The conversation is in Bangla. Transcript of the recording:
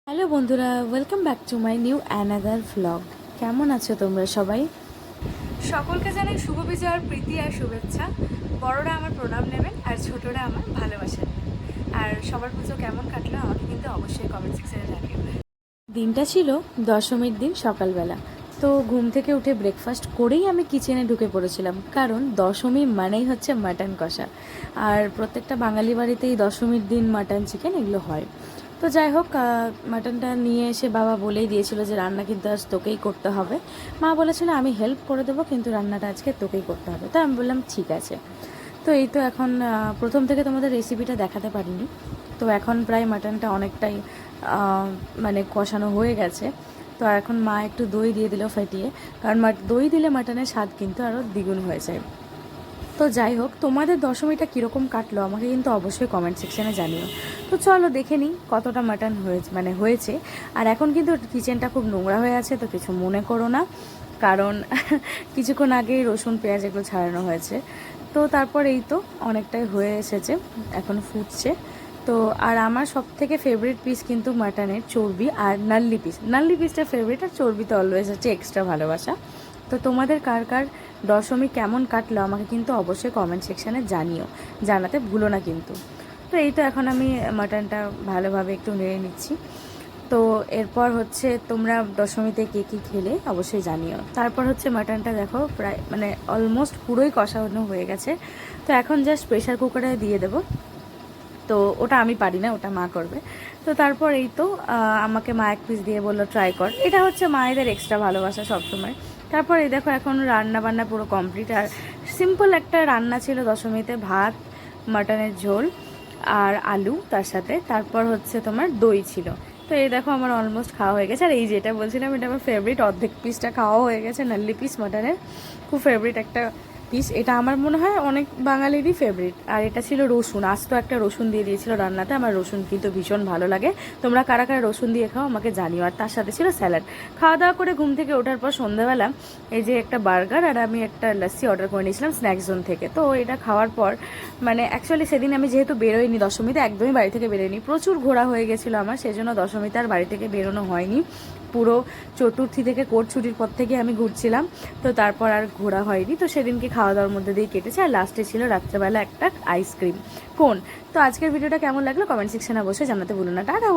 হ্যালো বন্ধুরা, welcome back to my new another vlog. কেমন আছো তোমরা সবাই? সকলকে জানাই শুভ বিজয়ার প্রীতি আর শুভেচ্ছা। বড়রা আমার প্রণাম নেবেন আর ছোটরা আমার ভালোবাসা নেবেন। আর সবার পুজো কেমন কাটলো আমাকে কিন্তু অবশ্যই কমেন্ট সেকশনে জানিও। দিনটা ছিল দশমীর দিন সকালবেলা। তো ঘুম থেকে উঠে ব্রেকফাস্ট করেই আমি কিচেনে ঢুকে পড়েছিলাম, কারণ দশমী মানেই হচ্ছে মাটন কষা। আর প্রত্যেকটা বাঙালি বাড়িতেই দশমীর দিন মাটন চিকেন এগুলো হয়। তো যাই হোক, মাটনটা নিয়ে এসে বাবা বলেই দিয়েছিল যে রান্না কিন্তু আজ তোকেই করতে হবে। মা বলেছিল আমি হেল্প করে দেবো, কিন্তু রান্নাটা আজকে তোকেই করতে হবে। তো আমি বললাম ঠিক আছে। তো এই তো এখন প্রথম থেকে তোমাদের রেসিপিটা দেখাতে পারিনি। তো এখন প্রায় মাটনটা অনেকটাই মানে কষানো হয়ে গেছে। তো এখন মা একটু দই দিয়ে দিল ফাটিয়ে, কারণ দই দিলে মাটনের স্বাদ কিন্তু আরও দ্বিগুণ হয়ে যায়। তো যাই হোক, তোমাদের দশমীটা কীরকম কাটলো আমাকে কিন্তু অবশ্যই কমেন্ট সেকশানে জানিও। তো চলো দেখে নিই কতটা মাটন হয়েছে। আর এখন কিন্তু কিচেনটা খুব নোংরা হয়ে আছে, তো কিছু মনে করো না, কারণ কিছুক্ষণ আগেই রসুন পেঁয়াজ এগুলো ছাড়ানো হয়েছে। তো তারপর এই তো অনেকটাই হয়ে এসেছে, এখন ফুটছে। তো আর আমার সব থেকে ফেভারিট পিস কিন্তু মাটনের চর্বি আর নাল্লি পিসটা ফেভারিট, আর চর্বিতে অলওয়েজ হচ্ছে এক্সট্রা ভালোবাসা। তো তোমাদের কার কার দশমী কেমন কাটলো আমাকে কিন্তু অবশ্যই কমেন্ট সেকশানে জানাতে ভুলো না কিন্তু। তো এই তো এখন আমি মাটনটা ভালোভাবে একটু নেড়ে নিচ্ছি। তো এরপর হচ্ছে তোমরা দশমীতে কে কী খেলে অবশ্যই জানিও। তারপর হচ্ছে মাটনটা দেখো প্রায় মানে অলমোস্ট পুরোই কষানো হয়ে গেছে। তো এখন জাস্ট প্রেশার কুকারে দিয়ে দেবো। তো ওটা আমি পারি না, ওটা মা করবে। তো তারপর এই তো আমাকে মা এক পিস দিয়ে বললো ট্রাই কর। এটা হচ্ছে মায়েদের এক্সট্রা ভালোবাসা সবসময়। তারপর এই দেখো এখন রান্না বান্না পুরো কমপ্লিট। আর সিম্পল একটা রান্না ছিল দশমীতে, ভাত, মাটনের ঝোল আর আলু তার সাথে। তারপর হচ্ছে তোমার দই ছিল। তো এই দেখো আমার অলমোস্ট খাওয়া হয়ে গেছে। আর এই যেটা বলছিলাম এটা আমার ফেভারিট, অর্ধেক পিসটা খাওয়া হয়ে গেছে, নাল্লি পিস মাটনের খুব ফেভারিট একটা পিস। এটা আমার মনে হয় অনেক বাঙালিরই ফেভারিট। আর এটা ছিল রসুন, আজ তো একটা রসুন দিয়ে দিয়েছিল রান্নাতে। আমার রসুন কিন্তু ভীষণ ভালো লাগে। তোমরা কারা কারা রসুন দিয়ে খাও আমাকে জানিও। আর তার সাথে ছিল স্যালাড। খাওয়া দাওয়া করে ঘুম থেকে ওঠার পর সন্ধ্যাবেলা এই যে একটা বার্গার আর আমি একটা লাস্সি অর্ডার করে নিয়েছিলাম স্ন্যাক্স জোন থেকে। তো এটা খাওয়ার পর মানে অ্যাকচুয়ালি সেদিন আমি যেহেতু বেরোইনি দশমীতে, একদমই বাড়ি থেকে বেরোয়নি, প্রচুর ঘোরা হয়ে গেছিলো আমার, সেজন্য দশমীতে আর বাড়ি থেকে বেরোনো হয়নি। পুরো চতুর্থী থেকে কোর্ট ছুটির পর থেকে আমি ঘুরছিলাম। তো তারপর আর ঘোরা হয়নি। তো সেদিনকে খাওয়া দাওয়ার মধ্যে দিয়ে কেটেছে। আর লাস্টে ছিল রাত্রেবেলা একটা আইসক্রিম কোন। তো আজকের ভিডিওটা কেমন লাগলো কমেন্ট সেকশনে অবশ্যই জানাতে ভুলো না। টাটা।